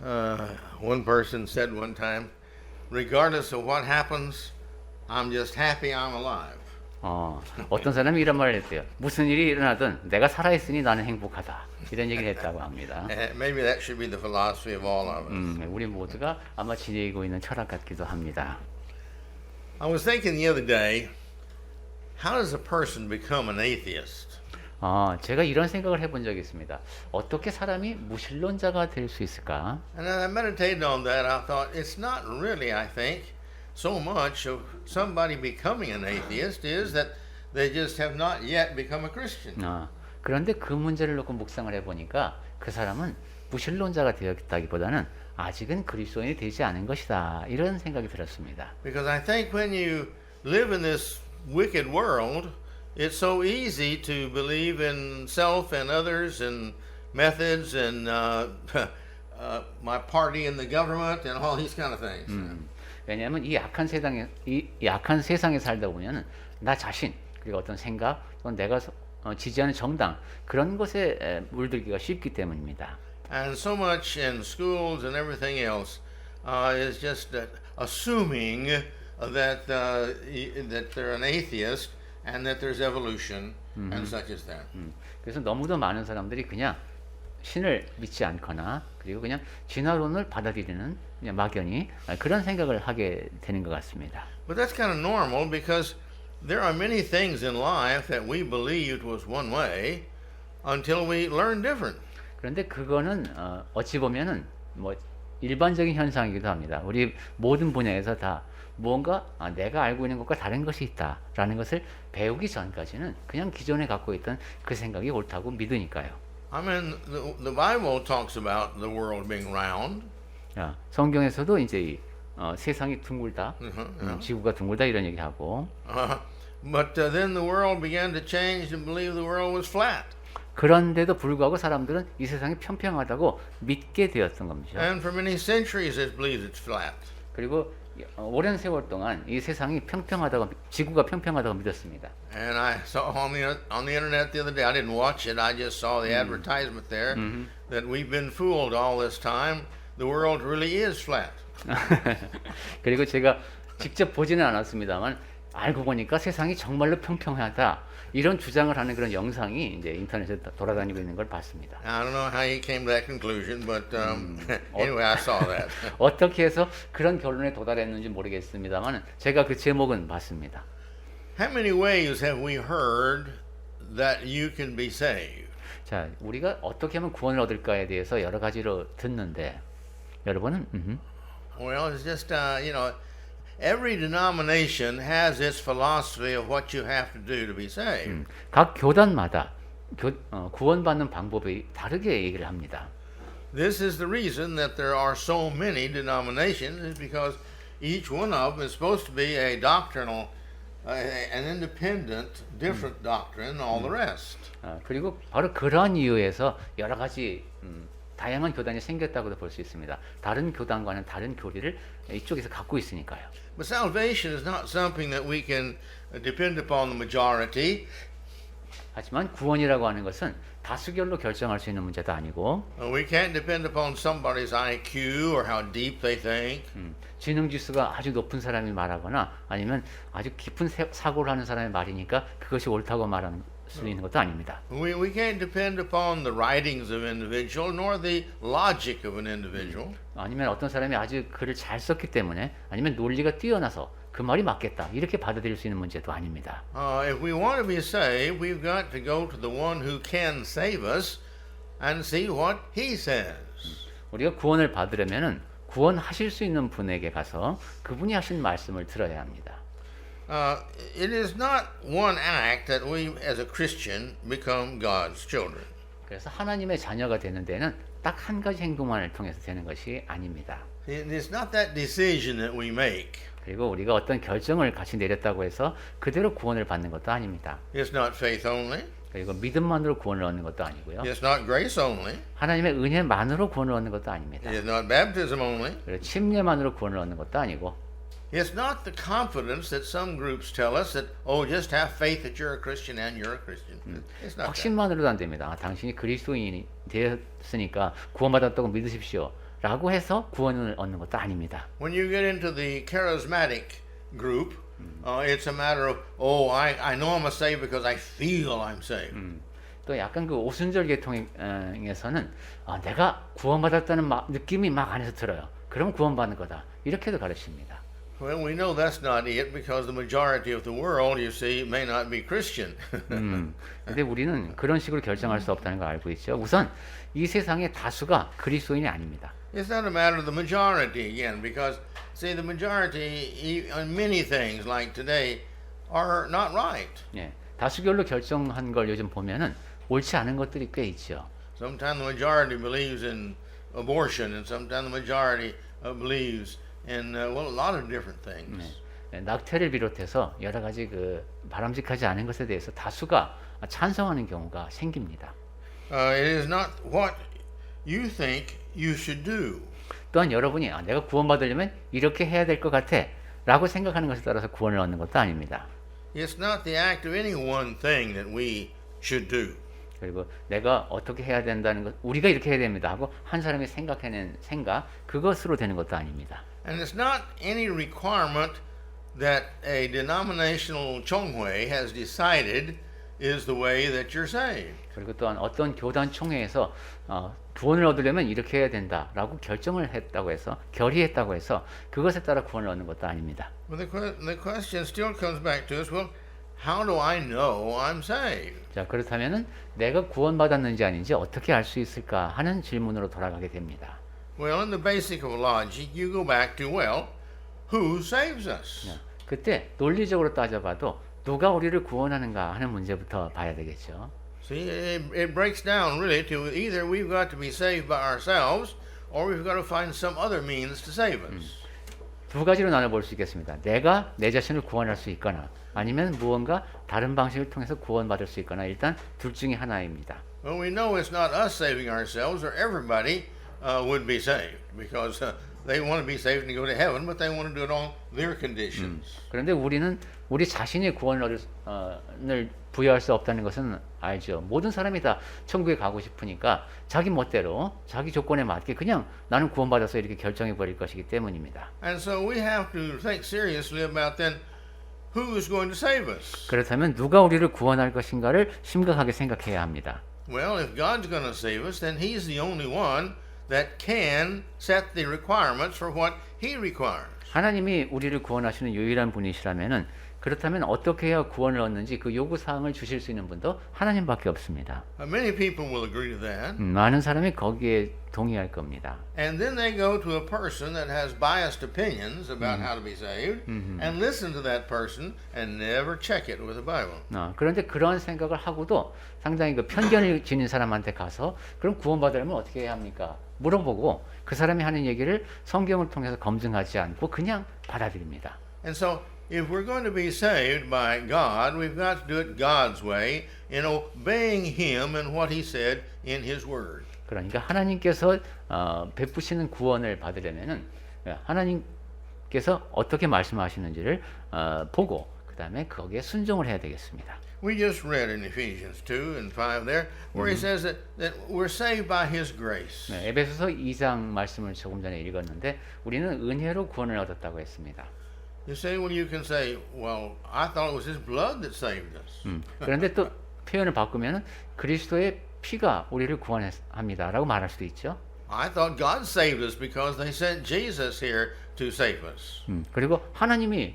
One person said one time, regardless of what happens, I'm just happy I'm alive. 어떤 사람이 이런 말을 했대요. 무슨 일이 일어나든 내가 살아있으니 나는 행복하다. 이런 얘기를 했다고 합니다. Maybe that should be the philosophy of all of us. 우리 모두가 아마 지니고 있는 철학 같기도 합니다. I was thinking the other day, how does a person become an atheist? 제가 이런 생각을 해본 적이 있습니다. 어떻게 사람이 무신론자가 될 수 있을까? And I meditated on that. I thought it's not really, I think, so much of somebody becoming an atheist is that they just have not yet become a Christian. 그런데 그 문제를 놓고 묵상을 해보니까 그 사람은 무신론자가 되었다기보다는 아직은 그리스도인이 되지 않은 것이다. 이런 생각이 들었습니다. Because I think when you live in this wicked world, it's so easy to believe in self and others and methods and my party in the government and all these kind of things. 왜냐하면 이 약한 세상에 살다 보면은 나 자신 그리고 어떤 생각 또는 내가 지지하는 정당 그런 것에 물들기가 쉽기 때문입니다. And so much in schools and everything else is just assuming that they're an atheist and that there's evolution and such as that. 그래서 너무도 많은 사람들이 그냥 신을 믿지 않거나 그리고 그냥 진화론을 받아들이는 그냥 막연히 그런 생각을 하게 되는 것 같습니다. But that's kind of normal because there are many things in life that we believed was one way until we learn different. 그런데 그거는 어찌 보면은 뭐 일반적인 현상이기도 합니다. 우리 모든 분야에서 다 뭔가 내가 알고 있는 것과 다른 것이 있다라는 것을 배우기 전까지는 그냥 기존에 갖고 있던 그 생각이 옳다고 믿으니까요. I mean, the Bible talks about the world being round. 성경에서도 이제 이, 세상이 둥글다, 지구가 둥글다 이런 얘기하고. But then the world began to change and believe the world was flat. 그런데도 불구하고 사람들은 이 세상이 평평하다고 믿게 되었던 겁니다. And for many centuries, it believes it's flat. 그리고 오랜 세월 동안 이 세상이 평평하다고 지구가 평평하다고 믿었습니다. And I saw on the internet the other day. I didn't watch it. I just saw the advertisement there that we've been fooled all this time. The world really is flat. 그리고 제가 직접 보지는 않았습니다만 알고 보니까 세상이 정말로 평평하다 이런 주장을 하는 그런 영상이 이제 인터넷에 돌아다니고 있는 걸 봤습니다. I don't know how he came to that conclusion, but anyway, I saw that. 어떻게 해서 그런 결론에 도달했는지 모르겠습니다만 제가 그 제목은 봤습니다. How many ways have we heard that you can be saved? 자, 우리가 어떻게 하면 구원을 얻을까에 대해서 여러 가지로 듣는데 여러분은 Well, it's just every denomination has its philosophy of what you have to do to be saved. 각 교단마다 구원받는 방법이 다르게 얘기를 합니다. This is the reason that there are so many denominations is because each one of them is supposed to be a doctrinal, an independent, different doctrine, all the rest. 그리고 바로 그러한 이유에서 여러 가지 다양한 교단이 생겼다고도 볼 수 있습니다. 다른 교단과는 다른 교리를 이쪽에서 갖고 있으니까요. But salvation is not something that we can depend upon the majority. 하지만 구원이라고 하는 것은 다수결로 결정할 수 있는 문제도 아니고 We can't depend upon somebody's IQ or how deep they think. 지능 지수가 아주 높은 사람이 말하거나 아니면 아주 깊은 사고를 하는 사람의 말이니까 그것이 옳다고 말하는 수 있는 것도 아닙니다. We can't depend upon the writings of an individual nor the logic of an individual. 아니면 어떤 사람이 아주 글을 잘 썼기 때문에 아니면 논리가 뛰어나서 그 말이 맞겠다 이렇게 받아들일 수 있는 문제도 아닙니다. If we want to be saved, we've got to go to the one who can save us and see what he says. 우리가 구원을 받으려면은 구원하실 수 있는 분에게 가서 그분이 하신 말씀을 들어야 합니다. It is not one act that we as a Christian become God's children. 그래서 하나님의 자녀가 되는 데는 딱 한 가지 행동만을 통해서 되는 것이 아닙니다. It is not that decision that we make. 그리고 우리가 어떤 결정을 같이 내렸다고 해서 그대로 구원을 받는 것도 아닙니다. It's not faith only. 그리고 믿음만으로 구원을 얻는 것도 아니고요. It's not grace only. 하나님의 은혜만으로 구원을 얻는 것도 아닙니다. It is not baptism only. 그리고 침례만으로 구원을 얻는 것도 아니고 It's not the confidence that some groups tell us that, oh, just have faith that you're a Christian and you're a Christian. It's not that. 확신만으로도 안 됩니다. 당신이 그리스도인이 되었으니까 구원받았다고 믿으십시오. 라고 해서 구원을 얻는 것도 아닙니다. When you get into the charismatic group, it's a matter of, oh, I know I'm saved because I feel I'm saved. 또 약간 그 오순절 계통에서는 내가 구원받았다는 느낌이 막 안에서 들어요. 그럼 구원받는 거다. 이렇게도 가르칩니다. Well, we know that's not it because the majority of the world, you see, may not be Christian. 근데 우리는 그런 식으로 결정할 수 없다는 걸 알고 있죠. 우선 이 세상의 다수가 그리스도인이 아닙니다. It's not a matter of the majority again because, see, the majority on many things like today are not right. 예, 다수결로 결정한 걸 요즘 보면은 옳지 않은 것들이 꽤 있죠. Sometimes the majority believes in abortion, and sometimes the majority believes in well, a lot of different things. 낙태를 비롯해서 여러 가지 그 바람직하지 않은 것에 대해서 다수가 찬성하는 경우가 생깁니다. It is not what you think you should do. 또한 여러분이 내가 구원받으려면 이렇게 해야 될 것 같아 라고 생각하는 것에 따라서 구원을 얻는 것도 아닙니다. It's not the act of any one thing that we should do. 그리고 내가 어떻게 해야 된다는 것, 우리가 이렇게 해야 됩니다 하고 한 사람이 생각해낸 생각, 그것으로 되는 것도 아닙니다. And it's not any requirement that a denominational 총회 has decided is the way that you're saved. 그리고 또한 어떤 교단 총회에서 구원을 얻으려면 이렇게 해야 된다라고 결정을 했다고 해서 결의했다고 해서 그것에 따라 구원을 얻는 것도 아닙니다. Well, the question still comes back to us. Well, how do I know I'm saved? 자, 그렇다면은 내가 구원받았는지 아닌지 어떻게 알 수 있을까 하는 질문으로 돌아가게 됩니다. Well, in the basic of logic, you go back to, well, who saves us? 그때 논리적으로 따져봐도 누가 우리를 구원하는가 하는 문제부터 봐야 되겠죠. See, it breaks down really to either we've got to be saved by ourselves or we've got to find some other means to save us. 두 가지로 나눠볼 수 있겠습니다. 내가 내 자신을 구원할 수 있거나 아니면 무언가 다른 방식을 통해서 구원받을 수 있거나 일단 둘 중에 하나입니다. Well, we know it's not us saving ourselves or everybody would be saved because they want to be saved and go to heaven, but they want to do it on their conditions. 그런데 우리는 우리 자신이 구원을 부여할 수 없다는 것은 알죠. 모든 사람이 다 천국에 가고 싶으니까 자기 멋대로 자기 조건에 맞게 그냥 나는 구원받아서 이렇게 결정해 버릴 것이기 때문입니다. And so we have to think seriously about then who's going to save us. 그렇다면 누가 우리를 구원할 것인가를 심각하게 생각해야 합니다. Well, if God's going to save us, then He's the only one that can set the requirements for what He requires. 하나님이 우리를 구원하시는 유일한 분이시라면은 그렇다면 어떻게 해야 구원을 얻는지 그 요구 사항을 주실 수 있는 분도 하나님밖에 없습니다. Many people will agree to that. 많은 사람이 거기에 동의할 겁니다. And then they go to a person that has biased opinions about how to be saved and listen to that person and never check it with the Bible. 그런데 그런 생각을 하고도 상당히 그 편견을 지닌 사람한테 가서 그럼 구원받으려면 어떻게 해야 합니까? 물어보고 그 사람이 하는 얘기를 성경을 통해서 검증하지 않고 그냥 받아들입니다. And so if we're going to be saved by God, we've got to do it God's way in obeying Him and what He said in His Word. 그러니까 하나님께서 베푸시는 구원을 받으려면은 하나님께서 어떻게 말씀하시는지를 보고 그 다음에 거기에 순종을 해야 되겠습니다. We just read in Ephesians 2 and 5 there where he says that we're saved by His grace. 네, 에베소서 2장 말씀을 조금 전에 읽었는데 우리는 은혜로 구원을 얻었다고 했습니다. You say, well, you can say, well, I thought it was His blood that saved us. 그런데 또 표현을 바꾸면 그리스도의 피가 우리를 구원합니다라고 말할 수도 있죠. I thought God saved us because they sent Jesus here to save us. 그리고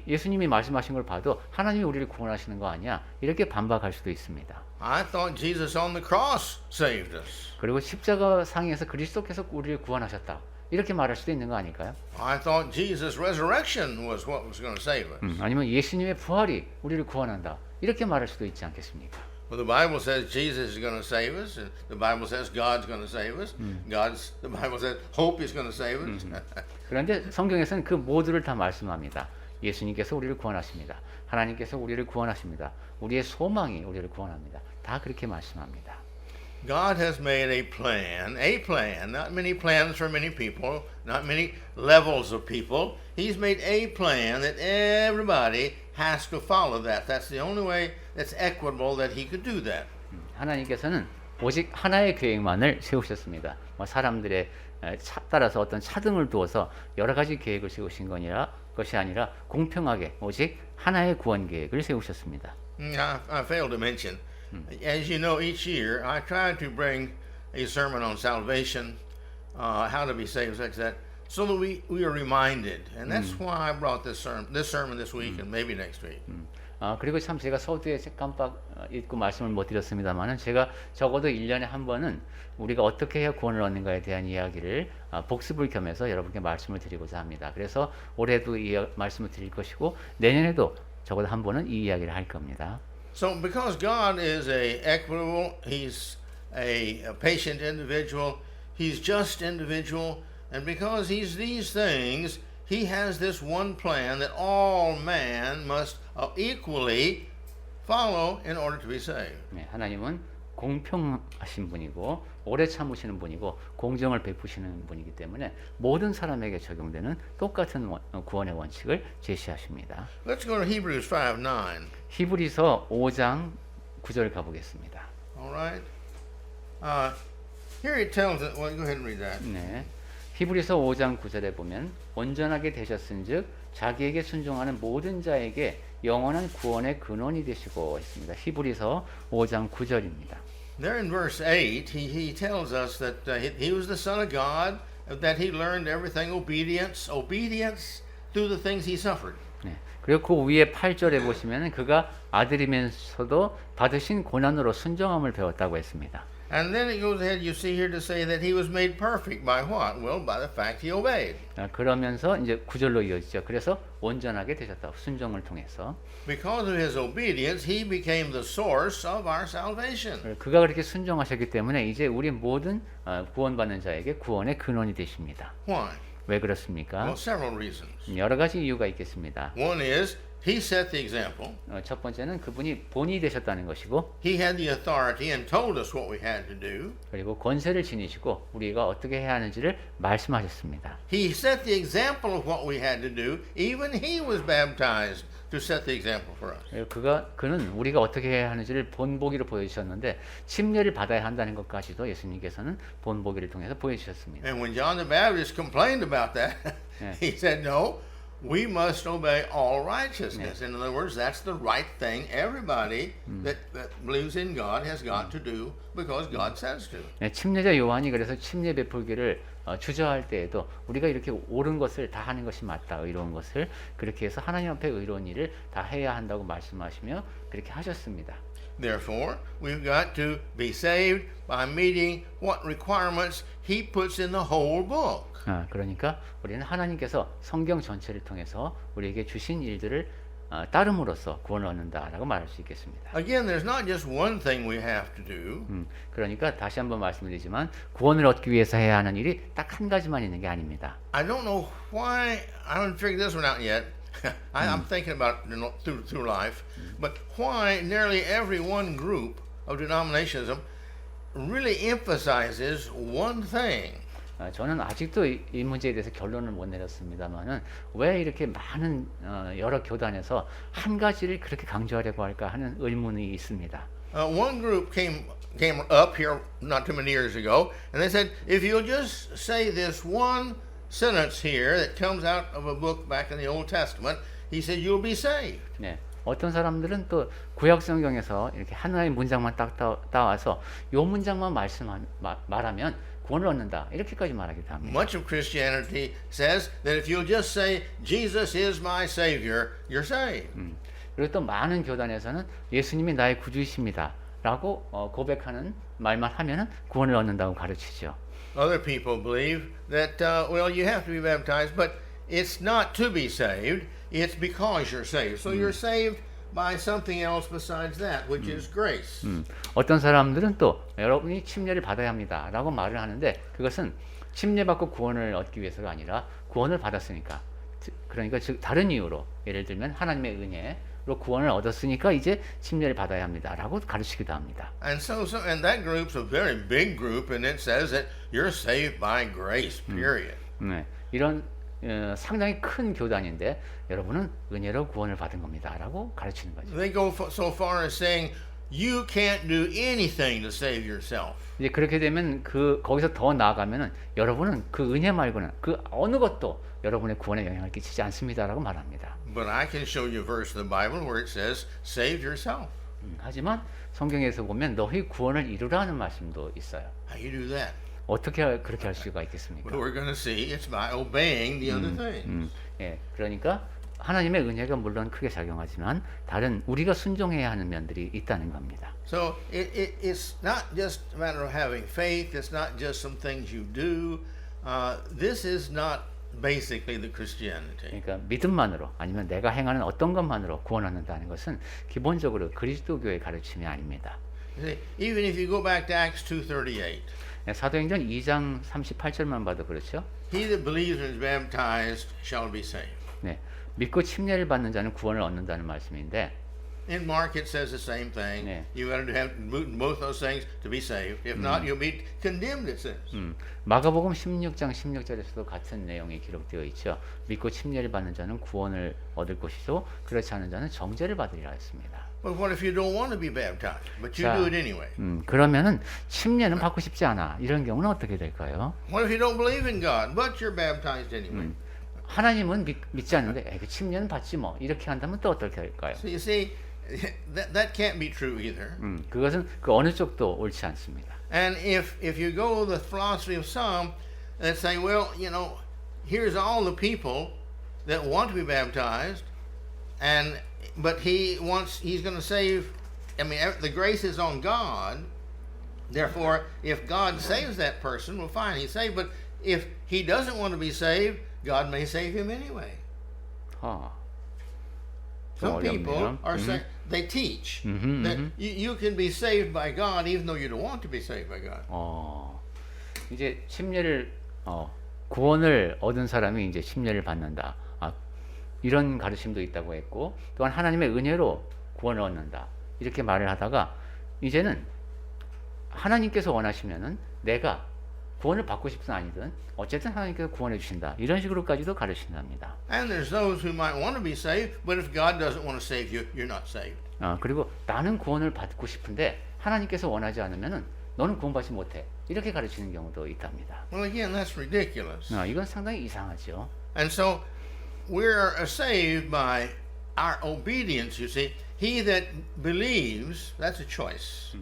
예수님이 말씀하신 걸 봐도 하나님이 우리를 구원하시는 거 아니야? 이렇게 반박할 수도 있습니다. I thought Jesus on the cross saved us. 그리고 십자가 상에서 그리스도께서 우리를 구원하셨다. 이렇게 말할 수도 있는 거 아닐까요? I thought Jesus' resurrection was what was going to save us. 아니면 예수님의 부활이 우리를 구원한다. 이렇게 말할 수도 있지 않겠습니까? Well, the Bible says Jesus is going to save us, and the Bible says God's going to save us. The Bible says hope is going to save us. 그런데 성경에서는 그 모두를 다 말씀합니다. 예수님께서 우리를 구원하십니다. 하나님께서 우리를 구원하십니다. 우리의 소망이 우리를 구원합니다. 다 그렇게 말씀합니다. God has made a plan, not many plans for many people, not many levels of people. He's made a plan that everybody has to follow that. That's the only way that's equitable that He could do that. 하나님께서는 오직 하나의 계획만을 세우셨습니다. 뭐 사람들의 따라서 어떤 차등을 두어서 여러 가지 계획을 세우신 것이 아니라 공평하게 오직 하나의 구원 계획을 세우셨습니다. I failed to mention, as you know, each year I try to bring a sermon on salvation, how to be saved, such that, so that we are reminded, and that's why I brought this sermon this week and maybe next week. 그리고 참 제가 서두에 깜빡 잊고 말씀을 못 드렸습니다만은 제가 적어도 1년에 한 번은 우리가 어떻게 해야 구원을 얻는가에 대한 이야기를 복습을 겸해서 여러분께 말씀을 드리고자 합니다. 그래서 올해도 이 말씀을 드릴 것이고 내년에도 적어도 한 번은 이 이야기를 할 겁니다. So because God is equitable, He's a patient individual, He's just individual, and because He's these things, He has this one plan that all man must equally follow in order to be saved. 네, 하나님은 공평하신 분이고 오래 참으시는 분이고 공정을 베푸시는 분이기 때문에 모든 사람에게 적용되는 똑같은 구원의 원칙을 제시하십니다. Let's go to Hebrews 5:9. 히브리서 5장 9절 가보겠습니다. All right. Here it tells us. Well, go ahead and read that. 네, 히브리서 5장 9절에 보면 온전하게 되셨은즉 자기에게 순종하는 모든 자에게 영원한 구원의 근원이 되시고 있습니다. 히브리서 5장 9절입니다. There in verse 8, he tells us that he was the Son of God, that he learned everything obedience through the things he suffered. 네, 그리고 그 위에 8절에 보시면 그가 아들이면서도 받으신 고난으로 순종함을 배웠다고 했습니다. And then it goes ahead, you see here to say that he was made perfect by what? Well, by the fact he obeyed. 그러면서 이제 9절로 이어지죠. 그래서 온전하게 되셨다. 순종을 통해서. Because of his obedience, he became the source of our salvation. 그가 그렇게 순종하셨기 때문에 이제 우리 모든 구원받는 자에게 구원의 근원이 되십니다. Why? 왜 그렇습니까? Well, several reasons. 여러 가지 이유가 있겠습니다. One is he set the example. 첫 번째는 그분이 본이 되셨다는 것이고 He had the authority and told us what we had to do. 그리고 권세를 지니시고 우리가 어떻게 해야 하는지를 말씀하셨습니다. He set the example of what we had to do. Even he was baptized to set the example for us. 그는 우리가 어떻게 해야 하는지를 본보기로 보여주셨는데 침례를 받아야 한다는 것까지도 예수님께서는 본보기를 통해서 보여주셨습니다. And when John the Baptist complained about that, he said, no, we must obey all righteousness. In other words, that's the right thing everybody that believes in God has got to do because God says to. 침례자 요한이 그래서 침례 베풀기를 주저할 때에도 우리가 이렇게 옳은 것을 다 하는 것이 맞다. 의로운 것을 그렇게 해서 하나님 앞에 의로운 일을 다 해야 한다고 말씀하시며 그렇게 하셨습니다. Therefore, we've got to be saved by meeting what requirements he puts in the whole book. 그러니까 우리는 하나님께서 성경 전체를 통해서 우리에게 주신 일들을 따름으로써 구원을 얻는다라고 말할 수 있겠습니다. Again, there's not just one thing we have to do. 그러니까 다시 한번 말씀드리지만 구원을 얻기 위해서 해야 하는 일이 딱 한 가지만 있는 게 아닙니다. I don't know why I haven't figured this one out yet. I'm thinking about it through life, but why nearly every one group of denominationism really emphasizes one thing. 저는 아직도 이 문제에 대해서 결론을 못 내렸습니다만은 왜 이렇게 많은 여러 교단에서 한 가지를 그렇게 강조하려고 할까 하는 의문이 있습니다. One group came up here not too many years ago, and they said, if you'll just say this one sentence here that comes out of a book back in the Old Testament, he said, you'll be saved. 네, 어떤 사람들은 또 구약 성경에서 이렇게 하나의 문장만 딱 따와서 요 문장만 말하면 구원을 얻는다 이렇게까지 말하기도 합니다. Much of Christianity says that if you'll just say Jesus is my Savior, you're saved. 그리고 또 많은 교단에서는 예수님이 나의 구주이십니다라고 고백하는 말만 하면은 구원을 얻는다고 가르치죠. Other people believe that well, you have to be baptized, but it's not to be saved; it's because you're saved. So you're saved by something else besides that, which is grace. 어떤 사람들은 또 여러분이 침례를 받아야 합니다라고 말을 하는데 그것은 침례받고 구원을 얻기 위해서가 아니라 구원을 받았으니까 그러니까 즉 다른 이유로 예를 들면 하나님의 은혜로 구원을 얻었으니까 이제 침례를 받아야 합니다라고 가르치기도 합니다. And and that group's a very big group, and it says that you're saved by grace. Period. 네, 이런 상당히 큰 교단인데 여러분은 은혜로 구원을 받은 겁니다라고 가르치는 거죠. They go so far as saying you can't do anything to save yourself. 이제 그렇게 되면 거기서 더 나아가면은 여러분은 그 은혜 말고는 그 어느 것도 여러분의 구원에 영향을 끼치지 않습니다라고 말합니다. But I can show you a verse in the Bible where it says, save yourself. 하지만 성경에서 보면 너희 구원을 이루라 하는 말씀도 있어요. How you do that? 어떻게 그렇게 할 수가 있겠습니까? Well, we're going to see it's by obeying the other things. 예, 그러니까 하나님의 은혜가 물론 크게 작용하지만 다른 우리가 순종해야 하는 면들이 있다는 겁니다. So it's not just a matter of having faith. It's not just some things you do. This is not basically the Christianity. 그러니까 믿음만으로 아니면 내가 행하는 어떤 것만으로 구원 얻는다는 것은 기본적으로 그리스도교의 가르침이 아닙니다. You see, even if you go back to Acts 2:38, 예, 사도행전 2장 38절만 봐도 그렇죠. he that believes and is baptized shall be saved. 네, 믿고 침례를 받는 자는 구원을 얻는다는 말씀인데 In Mark, it says the same thing. Yeah. You got to have both those things to be saved. If not, you'll be condemned. It says. 마가복음 16장 16절에서도 같은 내용이 기록되어 있죠. 믿고 침례를 받는 자는 구원을 얻을 것이요 그렇지 않은 자는 정죄를 받으리라 했습니다. But what if you don't want to be baptized, but you 자, do it anyway? 그러면은 침례는 받고 싶지 않아. 이런 경우는 어떻게 될까요? What if you don't believe in God, but you're baptized anyway? 하나님은 믿지 않는데 그 침례는 받지 뭐. 이렇게 한다면 또 어떻게 될까요? So you see, that can't be true either. 그것은 그 어느 쪽도 옳지 않습니다. And if you go the philosophy of some that say, well, you know, here's all the people that want to be baptized, but he's going to save. I mean, the grace is on God. Therefore, if God saves that person, well, fine, he's saved. But if he doesn't want to be saved, God may save him anyway. Some people are saying they teach that you can be saved by God even though you don't want to be saved by God. 이제 침례를 구원을 얻은 사람이 이제 침례를 받는다. 이런 가르침도 있다고 했고 또한 하나님의 은혜로 구원을 얻는다. 이렇게 말을 하다가 이제는 하나님께서 원하시면은 내가 구원을 받고 싶든 아니든 어쨌든 하나님께서 구원해 주신다. 이런 식으로까지도 가르친답니다. And there's those who might want to be saved, but if God doesn't want to save you, you're not saved. 그리고 나는 구원을 받고 싶은데 하나님께서 원하지 않으면은 너는 구원받지 못해. 이렇게 가르치는 경우도 있답니다. Well, again, that's ridiculous. 이건 상당히 이상하죠. And so we're saved by our obedience, you see. He that believes, that's a choice.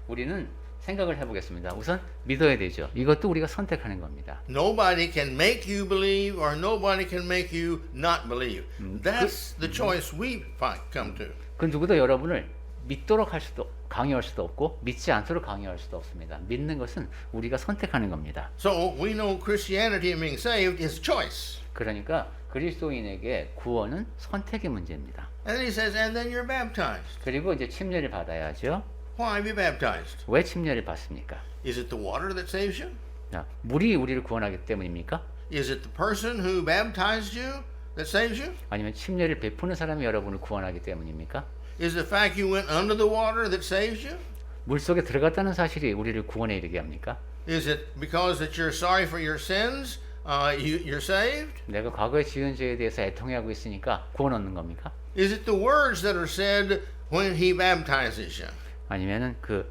우리는 생각을 해보겠습니다. 우선 믿어야 되죠. 이것도 우리가 선택하는 겁니다. Nobody can make you believe or nobody can make you not believe. That's the choice we come to. 그 누구도 여러분을 믿도록 할 수도 강요할 수도 없고 믿지 않도록 강요할 수도 없습니다. 믿는 것은 우리가 선택하는 겁니다. So we know Christianity and being saved is choice. 그러니까 그리스도인에게 구원은 선택의 문제입니다. And then he says, and then you're baptized. 그리고 이제 침례를 받아야죠. Why be baptized? 왜 침례를 받습니까? Is it the water that saves you? 자, 물이 우리를 구원하기 때문입니까? Is it the person who baptized you that saves you? 아니면 침례를 베푸는 사람이 여러분을 구원하기 때문입니까? Is the fact you went under the water that saves you? 물 속에 들어갔다는 사실이 우리를 구원에 이르게 합니까? Is it because that you're sorry for your sins, you're saved? 내가 과거에 지은 죄에 대해서 애통해하고 있으니까 구원 얻는 겁니까? Is it the words that are said when he baptizes you? 아니면은 그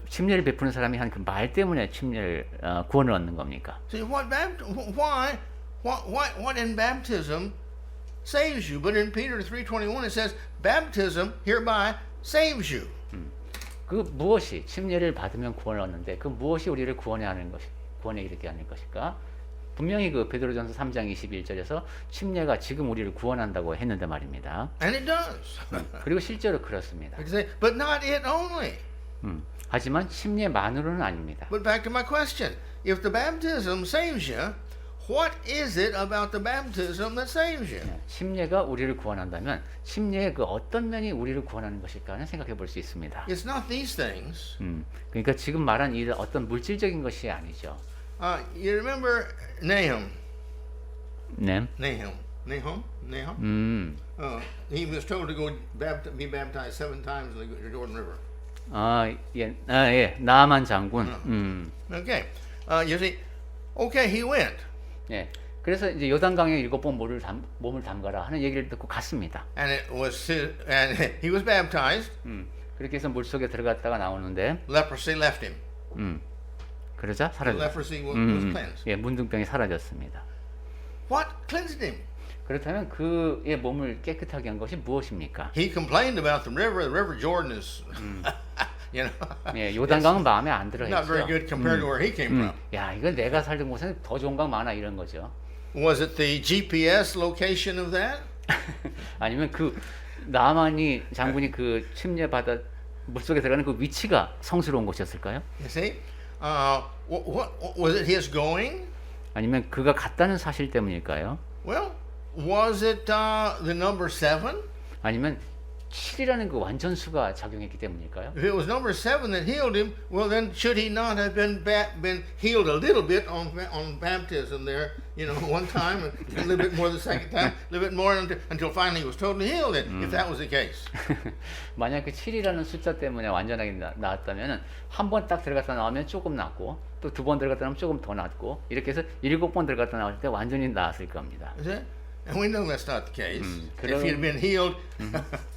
침례를 베푸는 사람이 한 그 말 때문에 구원을 얻는 겁니까? See, what in baptism saves you? But in Peter 3:21 it says, baptism hereby saves you. 그 무엇이 침례를 받으면 구원을 얻는데 그 무엇이 우리를 구원에 이르게 하는 것일까? 분명히 그 베드로전서 3장 21절에서 침례가 지금 우리를 구원한다고 했는데 말입니다. And it does. 그리고 실제로 그렇습니다. But not it only. 하지만 침례만으로는 아닙니다. But back to my question. If the baptism saves you, what is it about the baptism that saves you? 침례가 우리를 구원한다면 침례의 그 어떤 면이 우리를 구원하는 것일까는 생각해 볼 수 있습니다. It's not these things. 그러니까 지금 말한 이 어떤 물질적인 것이 아니죠. You remember Nahum? 네. Nahum? He was told to go be baptized 7 times in the Jordan River. 예. 나아만 장군. Okay. You see, okay, he went. 예. 그래서 이제 요단강에 7번 몸을 담가라 하는 얘기를 듣고 갔습니다. and he was baptized. 그렇게 해서 물 속에 들어갔다가 나오는데, Leprosy left him. 그러자 사라졌어요. Leprosy was cleansed. 예, 문둥병이 사라졌습니다. What cleansed him? 그렇다면 그의 몸을 깨끗하게 한 것이 무엇입니까? He complained about the river. The River Jordan is, you know, 예, 요단강은 마음에 안 들어 not very 했죠. good compared to where he came from. 야, 이건 내가 살던 곳에는 더 좋은 강 많아 이런 거죠. Was it the GPS location of that? 아니면 그 나만이 장군이 그 침례받아 물속에 들어가는 그 위치가 성스러운 곳이었을까요? You see, what was it? His going? 아니면 그가 갔다는 사실 때문일까요? Well, was it the number 7? 아니면 7이라는 그 완전수가 작용했기 때문일까요? If it was number 7 that healed him, well, then should he not have been healed a little bit on baptism there, you know, one time, and a little bit more the second time, a little bit more until finally he was totally healed, if that was the case. 만약 그 7이라는 숫자 때문에 완전하게 나았다면 한 번 딱 들어갔다 나오면 조금 낫고 또 2번 들어갔다 나오면 조금 더 낫고 이렇게 해서 7번 들어갔다 나올 때 완전히 나았을 겁니다. Is it? And we know that's not the case. 그런- If he had been healed,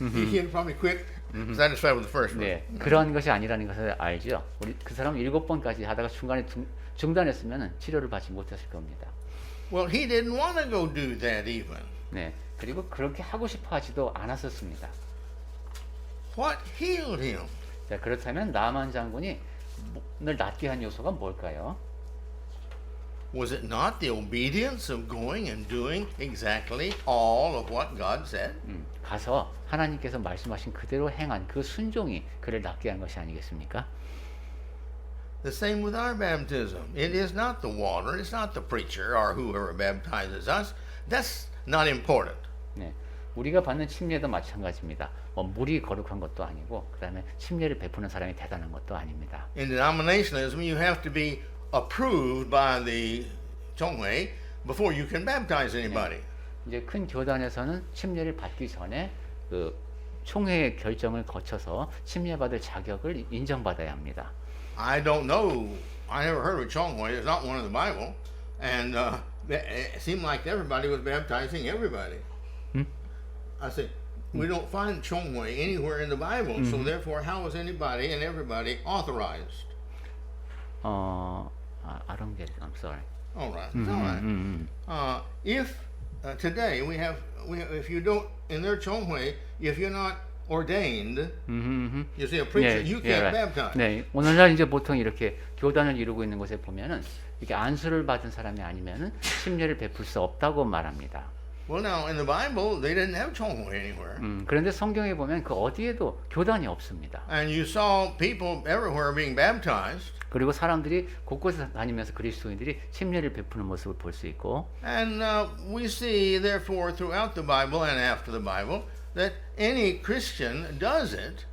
he had probably quit, satisfied with the first one. 네, 그런 것이 아니라는 것을 알죠. 우리 그 사람은 7번까지 하다가 중간에 중단했으면 치료를 받지 못했을 겁니다. Well, he didn't want to go do that even. 네, 그리고 그렇게 하고 싶어 하지도 않았었습니다. What healed him? 자, 그렇다면 나만 장군이 늘 낫게 한 요소가 뭘까요? Was it not the obedience of going and doing exactly all of what God said? 가서 하나님께서 말씀하신 그대로 행한 그 순종이 그를 낫게 한 것이 아니겠습니까? The same with our baptism. It is not the water, it's not the preacher or whoever baptizes us. That's not important. 네, 우리가 받는 침례도 마찬가지입니다. 물이 거룩한 것도 아니고 그다음에 침례를 베푸는 사람이 대단한 것도 아닙니다. In denominationalism, you have to be approved by the Chonghui before you can baptize anybody. 이제 큰 교단에서는 침례를 받기 전에 그 총회의 결정을 거쳐서 침례받을 자격을 인정받아야 합니다. I don't know. I never heard of Chonghui. It's not one of the Bible, and it seemed like everybody was baptizing everybody. I said, we don't find Chonghui anywhere in the Bible, so therefore, how was anybody and everybody authorized? I don't get it. I'm sorry. All right, it's all right. If today if you don't in their Chonghui, if you're not ordained, you see a preacher, you can't baptize. 네, 오늘날 이제 보통 이렇게 교단을 이루고 있는 곳에 보면은 이렇게 안수를 받은 사람이 아니면은 침례를 베풀 수 없다고 말합니다. Well, now in the Bible, they didn't have Chonghui anywhere, 그런데 성경에 보면 그 어디에도 교단이 없습니다. and you saw people everywhere being baptized. 그리고 사람들이 곳곳에 다니면서 그리스도인들이 침례를 베푸는 모습을 볼 수 있고, And we see, therefore, throughout the Bible and after the Bible, that any Christian does it.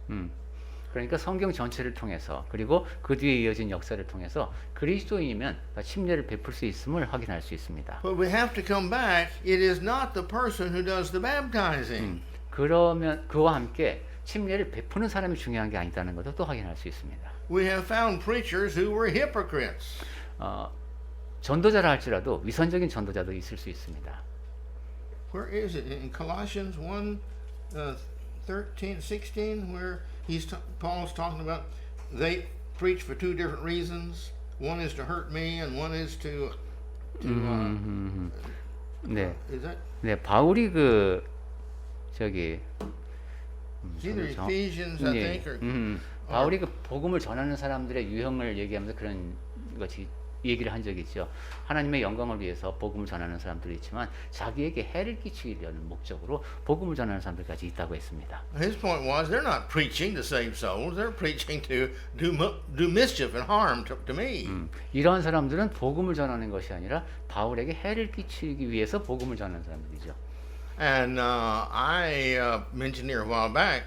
그러니까 성경 전체를 통해서 그리고 그 뒤에 이어진 역사를 통해서 그리스도인이면 다 침례를 베풀 수 있음을 확인할 수 있습니다. But we have to come back. It is not the person who does the baptizing. 그러면 그와 함께 침례를 베푸는 사람이 중요한 게 아니다는 것도 또 확인할 수 있습니다. We have found preachers who were hypocrites. 전도자라 할지라도 위선적인 전도자도 있을 수 있습니다. Where is it? In Colossians 1, 13, 16, where Paul's talking about they preach for two different reasons. One is to hurt me, and one is to 네, is that 네, 바울이 그 저기 it's either Ephesians, I 예, think, or 바울이 그 복음을 전하는 사람들의 유형을 얘기하면서 그런 것이 얘기를 한 적이 있죠. 하나님의 영광을 위해서 복음을 전하는 사람들이 있지만 자기에게 해를 끼치려는 목적으로 복음을 전하는 사람들까지 있다고 했습니다. his point was they're not preaching to save souls; they're preaching to do mischief and harm to me. 이러한 사람들은 복음을 전하는 것이 아니라 바울에게 해를 끼치기 위해서 복음을 전하는 사람들이죠. And I mentioned here a while back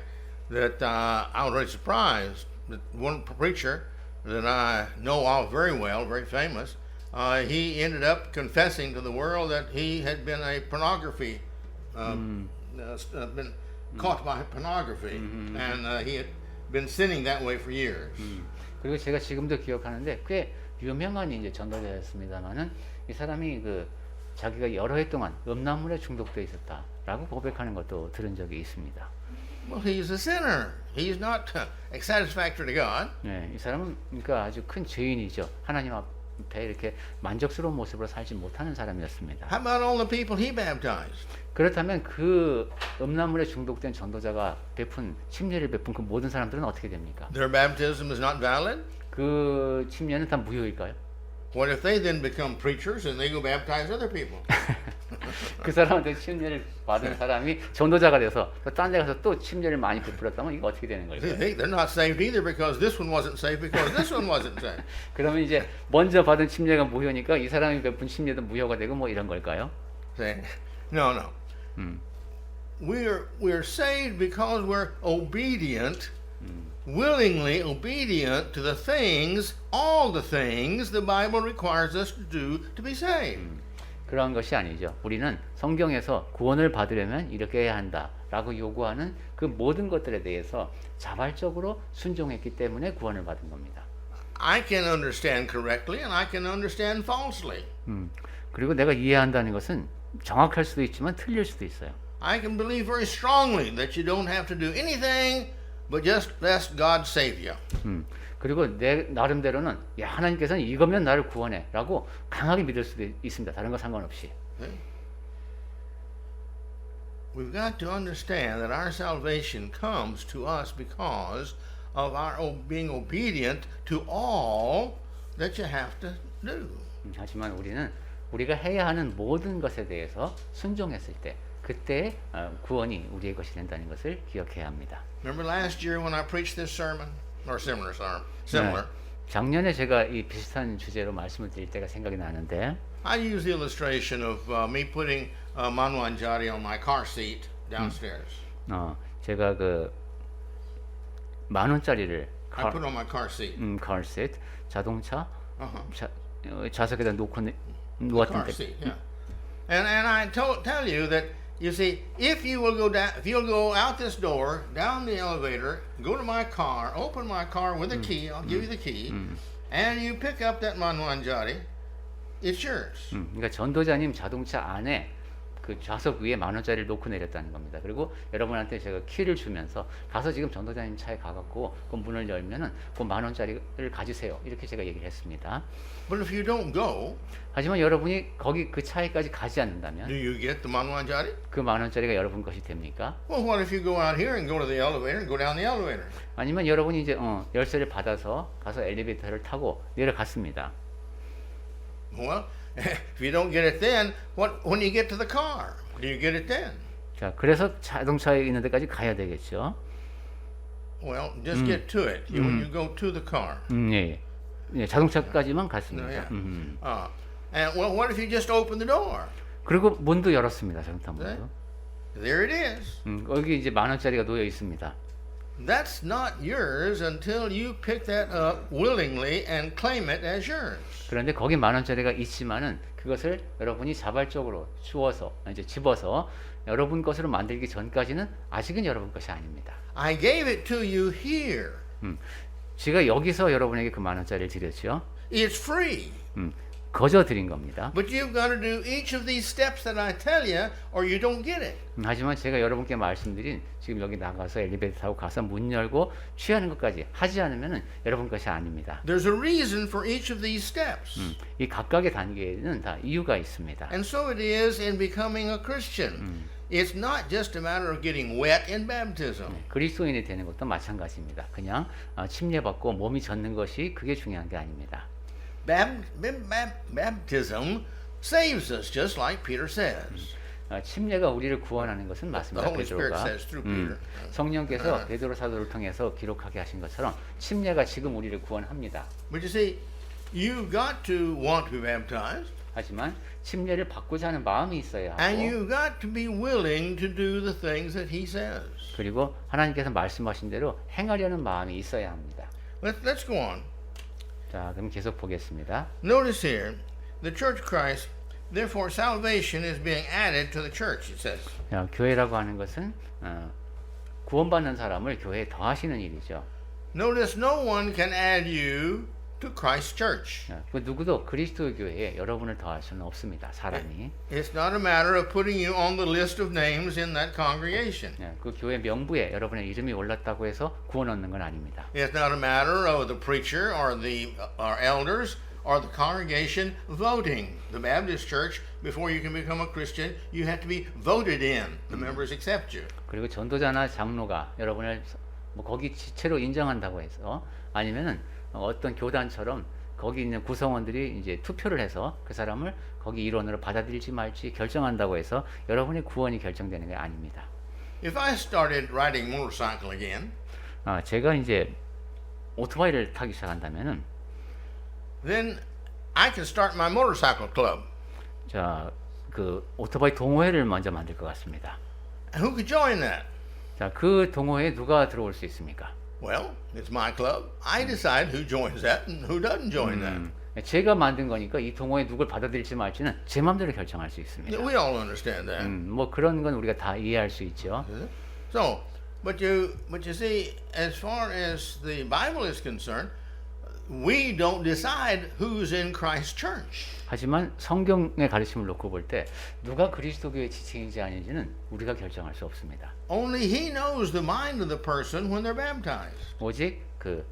that I was really surprised that one preacher that I know of very well, very famous, he ended up confessing to the world that he had been a pornography, been caught by pornography, and he had been sinning that way for years. 그리고 제가 지금도 기억하는데 꽤 유명한 이제 전도자였습니다만은 이 사람이 그 자기가 여러 해 동안 음란물에 중독돼 있었다라고 고백하는 것도 들은 적이 있습니다. Well, he's a sinner. He's not satisfactory to God. 네, 이 사람은 그러니까 아주 큰 죄인이죠. 하나님 앞에 이렇게 만족스러운 모습으로 살지 못하는 사람이었습니다. How about all the people he baptized? 그렇다면 그 음란물에 중독된 전도자가 침례를 베푼 그 모든 사람들은 어떻게 됩니까? Their baptism is not valid? 그 침례는 다 무효일까요? What if they then become preachers and they go baptize other people? 그 사람한테 침례를 받은 사람이 전도자가 돼서 딴 데 가서 또 침례를 많이 베풀었다면 이거 어떻게 되는 걸까요? They're not saved either because this one wasn't saved because this one wasn't saved. 그러면 이제 먼저 받은 침례가 무효니까 이 사람이 베푼 침례도 무효가 되고 뭐 이런 걸까요? See? No. We're saved because we're obedient, willingly obedient to the things, all the things the Bible requires us to do to be saved. 그런 것이 아니죠. 우리는 성경에서 구원을 받으려면 이렇게 해야 한다라고 요구하는 그 모든 것들에 대해서 자발적으로 순종했기 때문에 구원을 받은 겁니다. I can understand correctly and I can understand falsely. 그리고 내가 이해한다는 것은 정확할 수도 있지만 틀릴 수도 있어요. I can believe very strongly that you don't have to do anything but just let God save you. 그리고 내 나름대로는 야, 하나님께서는 이거면 나를 구원해라고 강하게 믿을 수도 있습니다. 다른 거 상관없이. We've got to understand that our salvation comes to us because of our being obedient to all that you have to do. 하지만 우리는 우리가 해야 하는 모든 것에 대해서 순종했을 때 그때 구원이 우리의 것이 된다는 것을 기억해야 합니다. Remember last year when I preached this sermon? Or similar. 네, 작년에 제가 이 비슷한 주제로 말씀을 드릴 때가 생각이 나는데 I used the illustration of me putting manwanjari on my car seat downstairs. 제가 그 10,000원짜리를 I put it on my car seat. car seat 자동차 좌석에다 Car 놓았던 때 seat, yeah. And I tell you that you see, if you'll go out this door, down the elevator, go to my car, open my car with a key, I'll give you the key, and you pick up that manwanjari, it's yours. 그러니까 전도자님 자동차 안에 그 좌석 위에 10,000원짜리를 놓고 내렸다는 겁니다. 그리고 여러분한테 제가 키를 주면서 가서 지금 전도자님 차에 가갖고 그 문을 열면은 그 10,000원짜리를 가지세요. 이렇게 제가 얘기를 했습니다. But if you don't go, 하지만 여러분이 거기 그 차에까지 가지 않는다면 do you get the manwanjari? 그 10,000원짜리가 여러분 것이 됩니까? Well, what if you go out here and go to the elevator and go down the elevator? 아니면 여러분이 이제 열쇠를 받아서 가서 엘리베이터를 타고 내려갔습니다. Well, if you don't get it then, when you get to the car, do you get it then? 자, 그래서 자동차에 있는 데까지 가야 되겠죠. Well, just get to it. When you go to the car. 예. 예, 자동차까지만 No, 갔습니다. yeah. And well, what if you just open the door? 그리고 문도 열었습니다. 자동차 문도. There it is. 거기 이제 10,000원짜리가 놓여 있습니다. That's not yours until you pick that up willingly and claim it as yours. 그런데 거기 10,000원짜리가 있지만은 그것을 여러분이 자발적으로 주워서 이제 집어서 여러분 것으로 만들기 전까지는 아직은 여러분 것이 아닙니다. I gave it to you here. 제가 여기서 여러분에게 그 10,000원짜리를 드렸죠. It's free. 거저 드린 겁니다. But you've got to do each of these steps that I tell you or you don't get it. 하지만 제가 여러분께 말씀드린 지금 여기 나가서 엘리베이터 타고 가서 문 열고 취하는 것까지 하지 않으면은 여러분 것이 아닙니다. There's a reason for each of these steps. 이 각각의 단계에는 다 이유가 있습니다. And so it is in becoming a Christian. It's not just a matter of getting wet in baptism. 그리스도인이 되는 것도 마찬가지입니다. 그냥 침례받고 몸이 젖는 것이 그게 중요한 게 아닙니다. Baptism saves us, just like Peter says. 침례가 우리를 구원하는 것은 The 맞습니다. Holy Spirit 베드로가 says through Peter. 성령께서 베드로 사도를 통해서 기록하게 하신 것처럼 침례가 지금 우리를 구원합니다. But you see, you've got to want to be baptized, 하지만 침례를 받고자 하는 마음이 있어야 and 하고 you've got to be willing to do the things that He says. 그리고 하나님께서 말씀하신 대로 행하려는 마음이 있어야 합니다. Let's go on. 자, 그럼 계속 보겠습니다. Notice here, the Church of Christ, therefore salvation is being added to the church, it says. 자, 교회라고 하는 것은 구원받는 사람을 교회에 더하시는 일이죠. Notice no one can add you to Christ's church. 그 누구도 그리스도 교회에 여러분을 더할 수는 없습니다. 사람이. It's not a matter of putting you on the list of names in that congregation. 그 교회 명부에 여러분의 이름이 올랐다고 해서 구원 얻는 건 아닙니다. It's not a matter of the preacher or the elders or the congregation voting. The Baptist church, before you can become a Christian, you have to be voted in. The members accept you. 그리고 전도자나 장로가 여러분을 뭐 거기 지체로 인정한다고 해서 아니면은 어떤 교단처럼 거기 있는 구성원들이 이제 투표를 해서 그 사람을 거기 일원으로 받아들일지 말지 결정한다고 해서 여러분의 구원이 결정되는 게 아닙니다. If I started riding motorcycle again, 제가 이제 오토바이를 타기 시작한다면은 then I can start my motorcycle club. 그 오토바이 동호회를 먼저 만들 것 같습니다. And who could join that? 그 동호회에 누가 들어올 수 있습니까? Well, it's my club. I decide who joins that and who doesn't join that. 제가 만든 거니까 이 동호회 누굴 받아들일지 말지는 제 마음대로 결정할 수 있습니다. We all understand that. 뭐 그런 건 우리가 다 이해할 수 있죠. So, but you see, as far as the Bible is concerned, we don't decide who's in Christ's church. 하지만 성경의 가르침을 놓고 볼 때 누가 그리스도 교회 지체인지 아닌지는 우리가 결정할 수 없습니다. Only He knows the mind of the person when they're baptized. 오직 그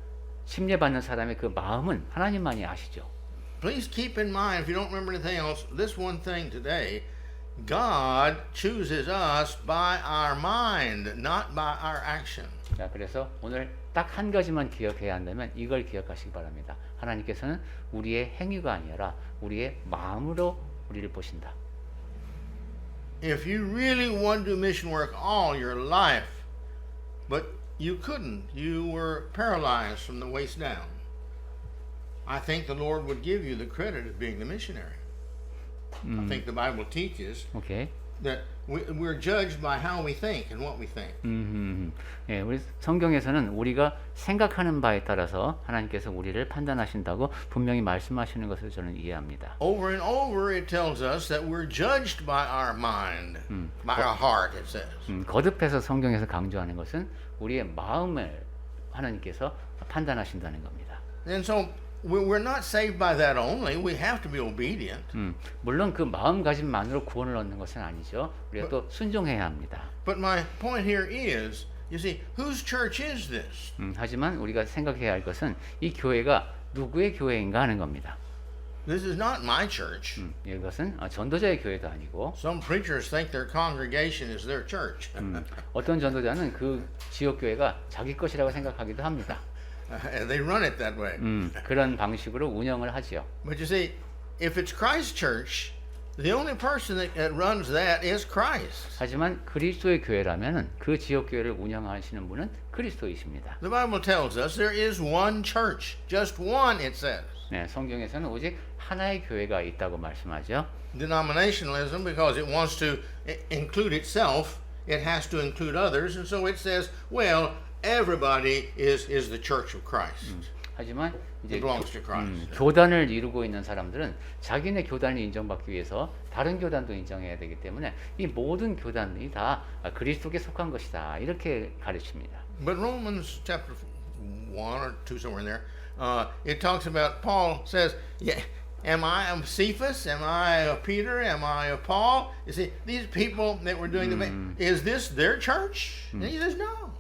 침례 받는 사람의 그 마음은 하나님만이 아시죠. Please keep in mind, if you don't remember anything else, this one thing today: God chooses us by our mind, not by our action. 자, 그래서 오늘 딱 한 가지만 기억해야 한다면 이걸 기억하시기 바랍니다. 하나님께서는 우리의 행위가 아니라 우리의 마음으로 우리를 보신다. If you really want to do mission work all your life, but you couldn't, you were paralyzed from the waist down, I think the Lord would give you the credit of being the missionary. I think the Bible teaches 오케이. that we're judged by how we think and what we think. 예, 우리 성경에서는 우리가 생각하는 바에 따라서 하나님께서 우리를 판단하신다고 분명히 말씀하시는 것을 저는 이해합니다. Over and over it tells us that we're judged by our mind, by our heart, it says. 거듭해서 성경에서 강조하는 것은 우리의 마음을 하나님께서 판단하신다는 겁니다. And so we're not saved by that only. We have to be obedient. 물론 그 마음가짐만으로 구원을 얻는 것은 아니죠. 우리가 또 순종해야 합니다. But my point here is, you see, whose church is this? 하지만 우리가 생각해야 할 것은 이 교회가 누구의 교회인가 하는 겁니다. This is not my church. 이것은 전도자의 교회도 아니고 Some preachers think their congregation is their church. 어떤 전도자는 그 지역 교회가 자기 것이라고 생각하기도 합니다. And they run it that way. 그런 방식으로 운영을 하지요. But you see, if it's Christ's church, the only person that runs that is Christ. 하지만 그리스도의 교회라면은 그 지역 교회를 운영하시는 분은 그리스도이십니다. The Bible tells us there is one church, just one, it says. 네, 성경에서는 오직 하나의 교회가 있다고 말씀하죠. Denominationalism, because it wants to include itself, it has to include others, and so it says, well, everybody is the church of Christ. 하지만 이제 It belongs to Christ. 교단을 이루고 있는 사람들은 자기네 교단을 인정받기 위해서 다른 교단도 인정해야 되기 때문에 이 모든 교단이 다 그리스도께 속한 것이다 이렇게 가르칩니다. But Romans chapter 1 or 2, somewhere in there, it talks about, Paul says, yeah, am I of Cephas? Am I of Peter? Am I of Paul? You see, these people that were doing is this their church? And he says, no.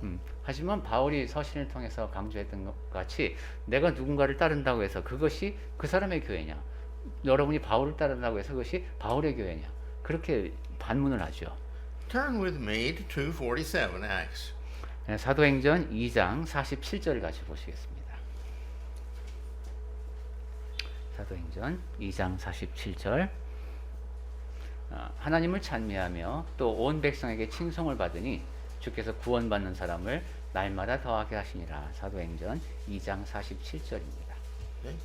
하지만 바울이 서신을 통해서 강조했던 것 같이 내가 누군가를 따른다고 해서 그것이 그 사람의 교회냐, 여러분이 바울을 따른다고 해서 그것이 바울의 교회냐, 그렇게 반문을 하죠. Turn with me to 2:47 Acts. 사도행전 2장 47절을 같이 보시겠습니다. 사도행전 2장 47절. 하나님을 찬미하며 또 온 백성에게 칭송을 받으니 주께서 구원받는 사람을 날마다 더하게 하시니라. 사도행전 2장 47절입니다. Okay.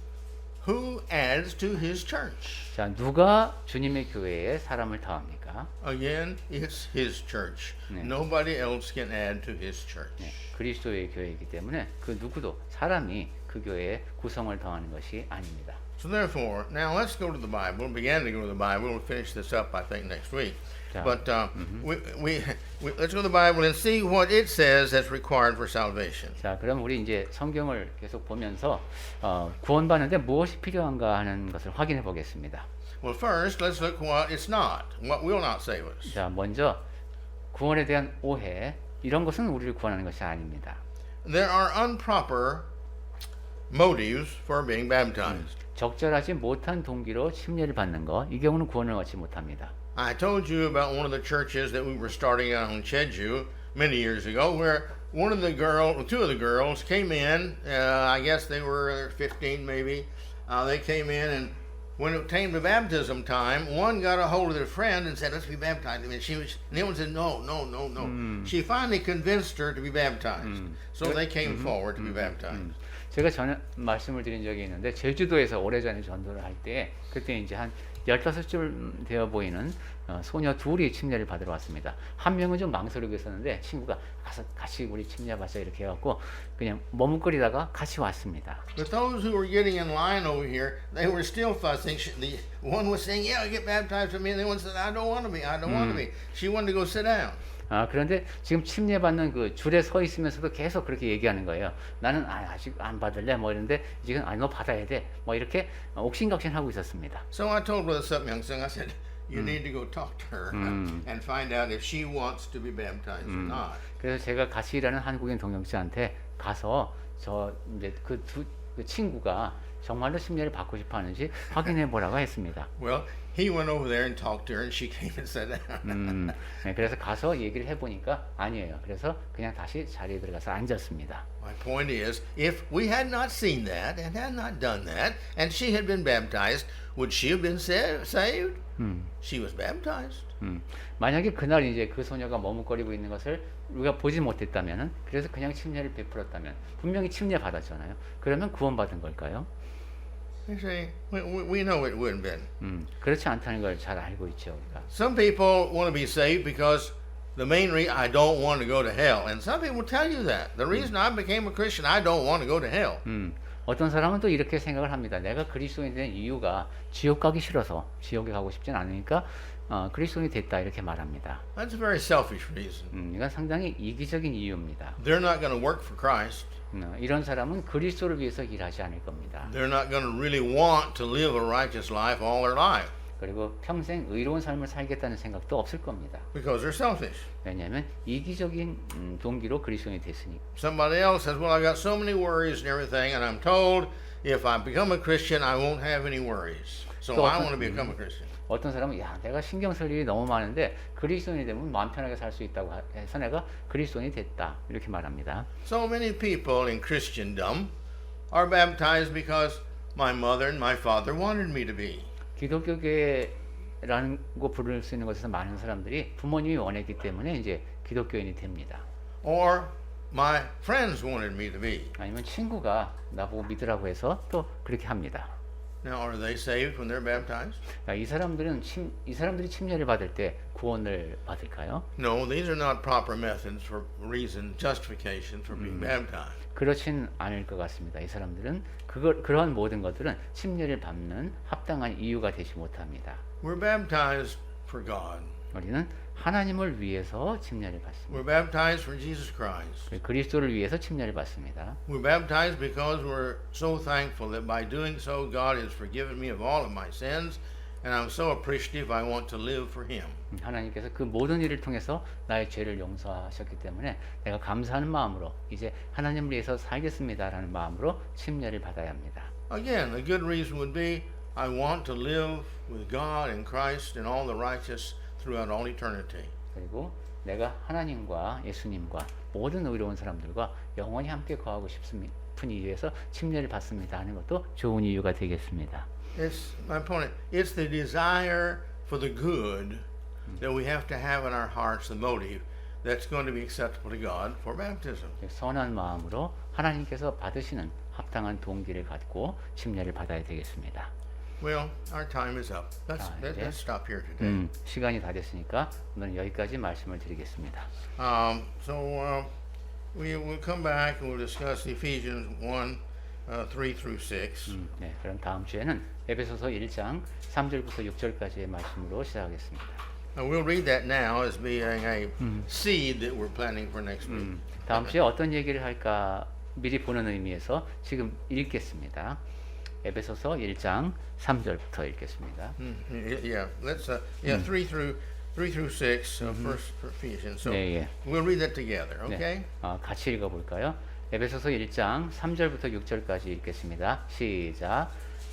Who adds to his church? 자, 누가 주님의 교회에 사람을 더합니까? Again, it's his church. Nobody else can add to his church. 네, 그리스도의 교회이기 때문에 그 누구도 사람이 그 그 교회의 구성을 더하는 것이 아닙니다. So therefore, now let's go to the Bible. Begin to go to the Bible. We'll finish this up, I think, next week. 자, But let's go to the Bible and see what it says that's required for salvation. 자, 그럼 우리 이제 성경을 계속 보면서 구원받는데 무엇이 필요한가 하는 것을 확인해 보겠습니다. Well, first, let's look what it's not, what will not save us. 자, 먼저 구원에 대한 오해, 이런 것은 우리를 구원하는 것이 아닙니다. There are improper motives for being baptized. 적절하지 못한 동기로 침례를 받는 것, 이 경우는 구원을 얻지 못합니다. I told you about one of the churches that we were starting out on Jeju many years ago, where two of the girls came in. I guess they were 15, maybe. They came in, and when it came to baptism time, one got a hold of their friend and said, "Let's be baptized." And the other one said, "No, no, no, no." She finally convinced her to be baptized, so they came forward to be baptized. 제가 전에 말씀을 드린 적이 있는데 제주도에서 오래전에 전도를 할 때 그때 이제 한 15쯤 되어 보이는 소녀 둘이 침례를 받으러 왔습니다. 한 명은 좀 망설이고 있었는데 친구가 가서 같이 우리 침례 받자 이렇게 해갖고 그냥 머뭇거리다가 같이 왔습니다. But those who were getting in line over here, they were still fussing. The one was saying, "Yeah, get baptized with me," and the one said, "I don't want to be. I don't want to be." She wanted to go sit down. 그런데 지금 침례 받는 그 줄에 서 있으면서도 계속 그렇게 얘기하는 거예요. 나는 아직 안 받을래 뭐 이런데 지금 너 받아야 돼 뭐 이렇게 옥신각신하고 있었습니다. So I told Brother Sup Myung Sung, I said, "You need to go talk to her and find out if she wants to be baptized or not." 그래서 제가 같이 일하는 한국인 동역자한테 가서 저 이제 그 친구가 정말로 침례를 받고 싶어 하는지 확인해 보라고 했습니다. Well, he went over there and talked to her, and she came and sat down. 네, 그래서 가서 얘기를 해보니까 아니에요. 그래서 그냥 다시 자리에 들어가서 앉았습니다. My point is, if we had not seen that and had not done that, and she had been baptized, would she have been saved? She was baptized. 만약에 그날 이제 그 소녀가 머뭇거리고 있는 것을 우리가 보지 못했다면은, 그래서 그냥 침례를 베풀었다면, 분명히 침례 받았잖아요. 그러면 구원받은 걸까요? You see, we know it wouldn't been. 그렇지 않다는 걸 잘 알고 있죠. 우리가. Some people want to be saved because the main reason I don't want to go to hell, and some people will tell you that the reason I became a Christian, I don't want to go to hell. 어떤 사람은 또 이렇게 생각을 합니다. 내가 그리스도인이 된 이유가 지옥 가기 싫어서, 지옥에 가고 싶진 않으니까 그리스도인이 됐다 이렇게 말합니다. That's a very selfish reason. 이건 상당히 이기적인 이유입니다. They're not going to work for Christ. 이런 사람은 그리스도를 위해서 일하지 않을 겁니다. They're not going to really want to live a righteous life all their life 그리고 평생 의로운 삶을 살겠다는 생각도 없을 겁니다. because they're selfish. 왜냐하면 이기적인 동기로 그리스도인이 됐으니까. Somebody else says, "Well, I got so many worries and everything, and I'm told if I become a Christian, I won't have any worries. So I want to become a Christian." 어떤 사람은 내가 신경 쓸 일이 너무 많은데 그리스도인이 되면 마음 편하게 살 수 있다고 해서 내가 그리스도인이 됐다 이렇게 말합니다. So many people in Christendom are baptized because my mother and my father wanted me to be. 기독교계라는 거 부를 수 있는 것에서 많은 사람들이 부모님이 원했기 때문에 이제 기독교인이 됩니다. Or my friends wanted me to be. 아니면 친구가 나보고 믿으라고 해서 또 그렇게 합니다. Now, are they saved when they're baptized? 이 사람들이 침례를 받을 때 구원을 받을까요? No, these are not proper methods for justification for being baptized. 그렇진 않을 것 같습니다. 이 사람들은 그러한 모든 것들은 침례를 받는 합당한 이유가 되지 못합니다. We're baptized for God. 우리는 하나님을 위해서 침례를 받습니다. We're baptized for Jesus Christ. 그리스도를 위해서 침례를 받습니다. We're baptized because we're so thankful that by doing so, God has forgiven me of all of my sins, and I'm so appreciative I want to live for Him. 하나님께서 그 모든 일을 통해서 나의 죄를 용서하셨기 때문에 내가 감사하는 마음으로 이제 하나님을 위해서 살겠습니다라는 마음으로 침례를 받아야 합니다. Again, a good reason would be I want to live with God and Christ and all the righteous throughout all eternity. 그리고 내가 하나님과 예수님과 모든 의로운 사람들과 영원히 함께 거하고 싶은 이유에서 침례를 받습니다 하는 것도 좋은 이유가 되겠습니다. It's my point. It's the desire for the good that we have to have in our hearts, the motive that's going to be acceptable to God for baptism. 선한 마음으로 하나님께서 받으시는 합당한 동기를 갖고 침례를 받아야 되겠습니다. Well, our time is up. Let's stop here today. 시간이 다 됐으니까 오늘 여기까지 말씀을 드리겠습니다. We will come back and we'll discuss Ephesians 1 3 through 6. 네, 그럼 다음 주에는 에베소서 1장 3절부터 6절까지의 말씀으로 시작하겠습니다. We'll read that now as being a seed that we're planning for next week. 다음 주에 어떤 얘기를 할까 미리 보는 의미에서 지금 읽겠습니다. 에베소서 1장 3절부터 읽겠습니다. Yeah, let's 3 through 6 first Ephesians. So 네, 예. we'll read that together, okay? 네, 같이 읽어볼까요? 에베소서 1장 3절부터 6절까지 읽겠습니다. 시작.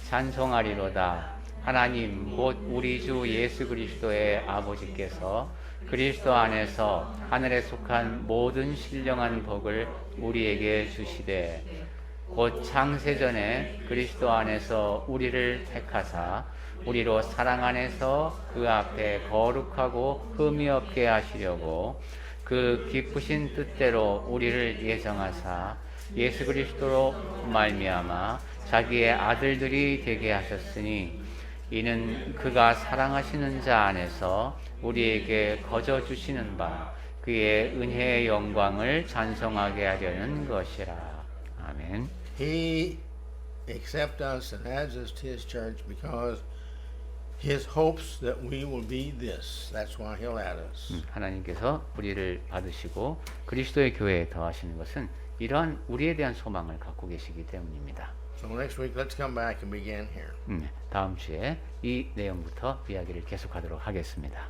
찬송하리로다. 하나님 곧 우리 주 예수 그리스도의 아버지께서 그리스도 안에서 하늘에 속한 모든 신령한 복을 우리에게 주시되 곧 창세전에 그리스도 안에서 우리를 택하사 우리로 사랑 안에서 그 앞에 거룩하고 흠이 없게 하시려고 그 기쁘신 뜻대로 우리를 예정하사 예수 그리스도로 말미암아 자기의 아들들이 되게 하셨으니 이는 그가 사랑하시는 자 안에서 우리에게 거저 주시는 바 그의 은혜의 영광을 찬송하게 하려는 것이라. 아멘. He accepts us and adds us to His church because His hopes that we will be this. That's why He'll add us. 하나님께서 우리를 받으시고 그리스도의 교회에 더하시는 것은 이러한 우리에 대한 소망을 갖고 계시기 때문입니다. So next week, let's come back and begin here. 다음 주에 이 내용부터 이야기를 계속하도록 하겠습니다.